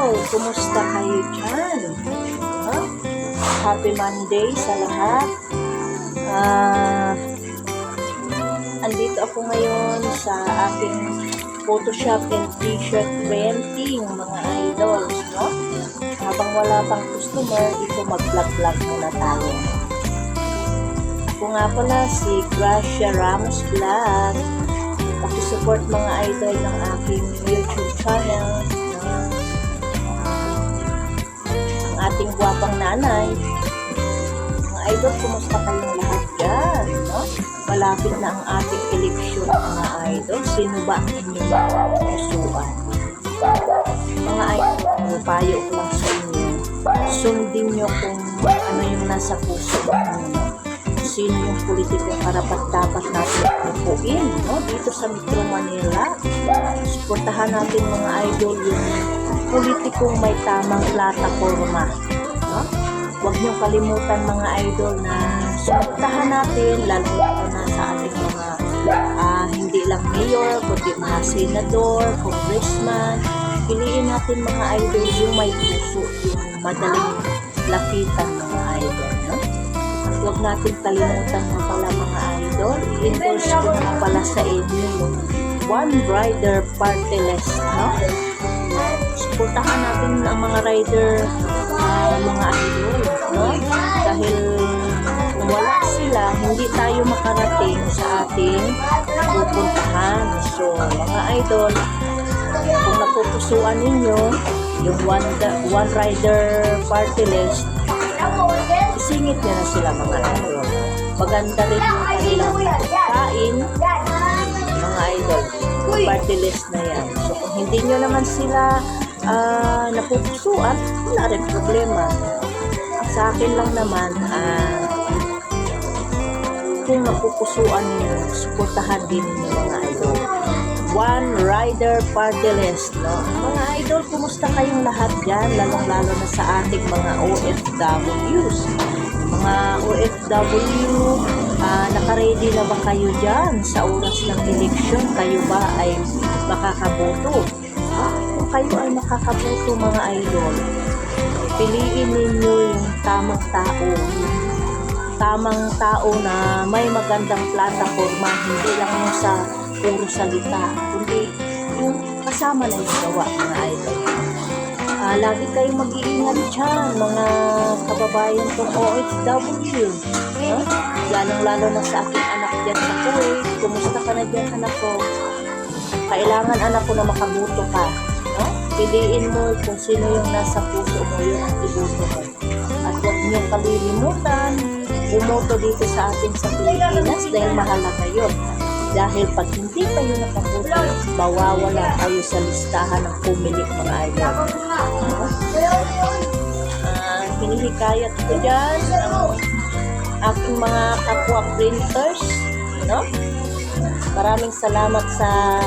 idol! Kumusta kayo dyan? Happy Monday sa lahat. Andito ako ngayon sa aking Photoshop and t-shirt printing, mga idols, no? Habang wala pang customer, ito mag-vlog muna tayo. Ako nga pala si Gracia Ramos Vlog. Pag-support mga idol ng aking YouTube channel, ang ating gwapang nanay. Mga idol, kumusta kayong lahat dyan, no? Malapit na ang ating eleksyon, mga idol. Sino ba ang inyong pusuan? Mga idol, payo ko lang sa inyo. Sundin nyo kung ano yung nasa puso mo. Sino yung politikong karapat-dapat natin upuin, no? Dito sa Metro Manila. Suportahan natin, mga idol, yung politikong may tamang plataforma, no? Huwag niyong kalimutan, mga idol, na suportahan natin, lalo na sa ating mga hindi lang mayor, kundi mga senador, congressman. Piliin natin, mga idol, yung may puso, yung madaling lapitan, mga idol, no? Huwag natin kalimutan na pala, mga idol, i-endorse ko na pala sa inyo yung One Rider Party List, no? Suportahan natin ang mga rider, mga idol, no? Dahil kung wala sila, hindi tayo makarating sa ating pupuntahan. So, mga idol, kung napupusuan ninyo yung One Rider Party List, isingit nyo na sila, mga idol. Maganda rin yung kanilang pagkain, mga idol. Party list na yan. So, kung hindi nyo naman sila napupusuan, wala rin problema. Sa akin lang naman, kung napupusuan nyo, suportahan din nyo, mga idol. One Rider Party List, no? Mga idol, kumusta kayong lahat dyan? Lalong-lalo na sa ating mga OFWs. Mga OFW, nakaready na ba kayo dyan sa oras ng eleksyon? Kayo ba ay makakaboto? Kung kayo ay makakaboto, mga idol, piliin ninyo yung tamang tao na may magandang plataforma, hindi lang yung sa puro salita, kundi yung kasama na yung gawa, mga idol. Lagi kayong mag-iingat dyan, mga kababayan kong OFW. Lalong-lalo na sa aking anak dyan sa Kuwait. Kumusta ka na dyan, anak ko? Kailangan, anak ko, na makabuto ka. Piliin mo kung sino yung nasa puso mo, yung ibuto mo. At huwag niyong kalilimutan, bumoto dito sa atin sa Pilipinas dahil mahalaga yun. Dahil pag hindi kayo nakaboto, mawawala kayo sa listahan ng pumili, mga idol. Hinihikayat ko dyan ang aking mga kapwa printers, no? Maraming salamat sa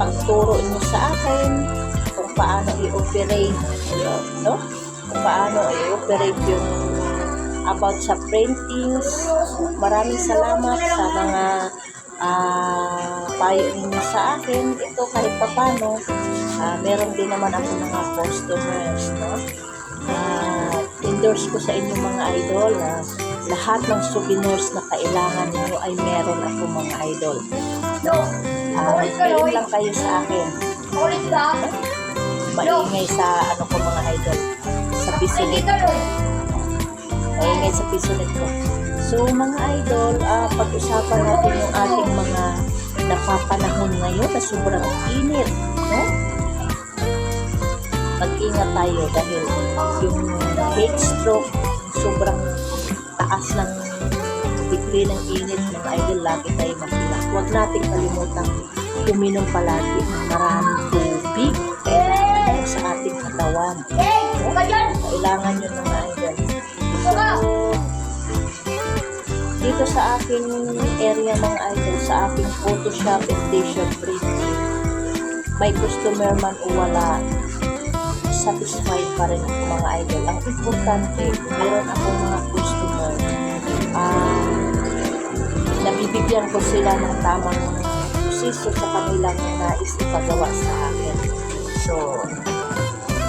pagturo niyo sa akin kung paano i-operate, no? Kung paano i-operate yung about sa printings. Maraming salamat sa mga payo ninyo sa akin. Ito kahit papano, meron din naman ako mga customers, no? Endorse ko sa inyo, mga idol, lahat ng souvenirs na kailangan niyo ay meron ako, mga idol. Kain lang kayo sa akin. Maingay sa ko, mga idol, sa pisonet. Maingay sa pisonet ko. So, mga idol, pag-usapan natin yung ating mga napapanahon ngayon na sobrang init, no? Mag-ingat tayo dahil yung heat stroke, sobrang taas ng degree ng init, mga idol, lagi tayo mapila. Huwag natin kalimutan uminom palagi ng maraming tubig sa ating katawan. Kailangan yun, mga idol. So, dito sa aking area, mga idol, sa aking Photoshop and t-shirt printing, may customer man o wala, satisfied pa rin ako, mga idol. Ang importante, meron akong mga customer, nabibigyan ko sila ng tamang proseso sa kanilang nais ipagawa sa akin. So,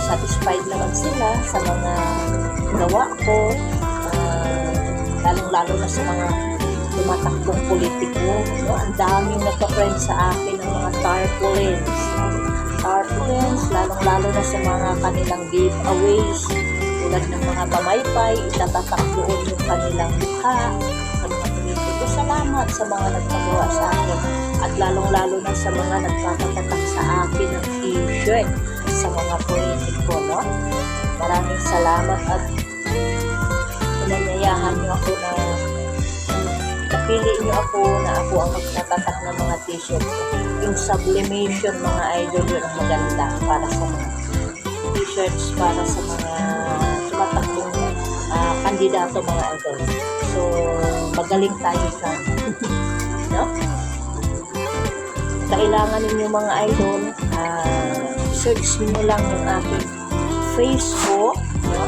satisfied naman sila sa mga gawa ko, lalong-lalo na sa mga tumatakbong politiko. No? Ang daming nagpa-friend sa akin ng mga tarpaulins. Tarpaulins, lalong-lalo na sa mga kanilang giveaways. Tulad ng mga pamaypay, itatatak doon yung kanilang mukha sa mga politiko. Salamat sa mga nagpagawa sa akin. At lalong-lalo na sa mga nagpapatatak sa akin ng t-shirt sa mga politiko. No? Maraming salamat at inanyayahan niyo ako na napili niyo ako na ako ang magtatatak ng mga t-shirt. Yung sublimation mga idol, yun ang maganda para sa mga t-shirts para sa mga tumatakbong kandidato mga idol. So, magaling tayo dyan. No? Kailangan ninyo mga idol, search niyo lang yung aking Facebook. No?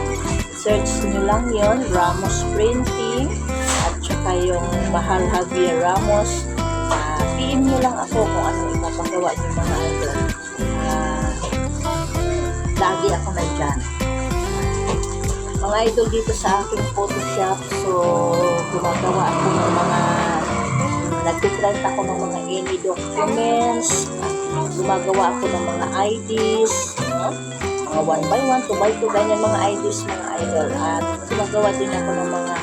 Search nyo lang yon, Ramos Printing, at saka yung Mahal Javier Ramos. PM nyo lang ako kung ano ipapagawa nyo mga idol. Lagi ako nandyan. Mga idol dito sa aking Photoshop, so gumagawa ako ng mga, nagtitrend ako ng mga any documents, gumagawa ako ng mga IDs, mga 1 by 1, 2 by 2, ganyan mga IDs mga idol. At gumagawa din ako ng mga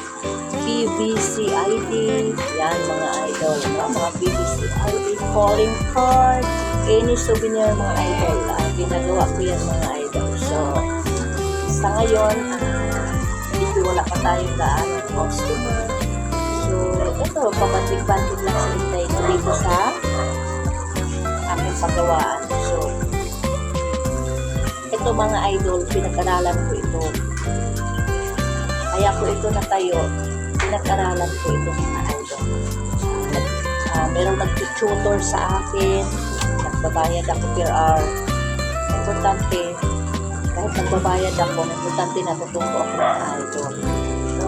PVC ID, yan mga idol, no? Mga PVC ID, calling card, any souvenir mga idol. Ginagawa ko yan mga idol. So, sa ngayon, hindi wala pa tayong gaano customer. So, ito, pabanting-banting lang sa hintay ko dito sa aking paggawaan. So, ito mga idol, pinag-aralan ko ito. Kaya ko ito natayo, pinag-aralan ko ito mga idol. Merong nag-tutor sa akin, nagbabayad ako per hour. Importante, kahit nagbabayad ako, importante natututo ako mga idol. So,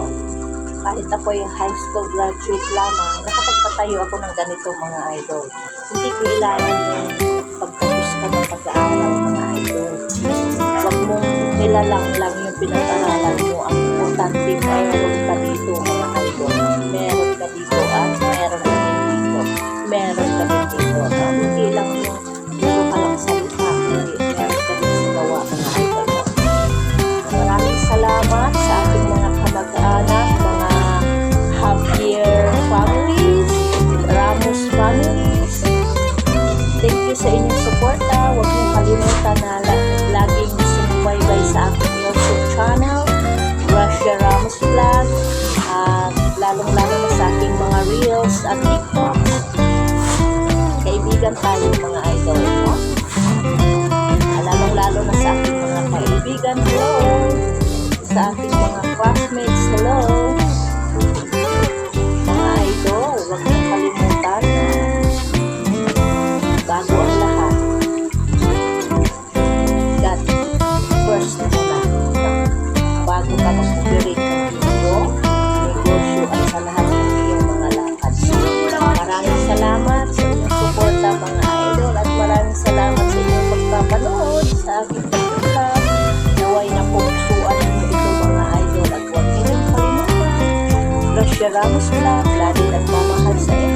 kahit ako yung high school graduate lamang, nakapagpatayo ako ng ganito mga idol. Hindi ko ilalim yung pagtapos ka ng pag-aaral mga idol. Huwag mong nilalang lang yung pinag-aralan mo. Ang importante, meron ka dito mga idol. Meron ka dito at meron ka din dito. Meron ka din dito. No? Hindi lang yung puro ka lang salita. Hindi, meron ka din sa gawa mga idol. Maraming salamat sa ating mga kamag-anak, mga Javier families, Ramos families. Thank you sa inyong suporta. Huwag niyong kalimutan na laging sumubaybay sa aking YouTube channel, Russia Ramos Vlog, at lalong-lalo na sa aking mga reels at TikToks. Kaibigan tayo mga idol, no? Lalong-lalo na sa aking mga kaibigan, hello! Sa aking mga classmates, hello! Mga idol, huwag niyong kalimutan na bago ang lahat, God first muna. Bago ka mag-operate ng iyong negosyo at sa lahat ng iyong mga lakad. Maraming salamat sa inyong suporta mga idol at maraming salamat sa inyong pagpapanood sa aking pagkakas. Naway na pupusuan ninyo ito mga idol at huwag ninyong kalimutan. Russia Ramos Vlog, lagi nagmamahal sa inyo.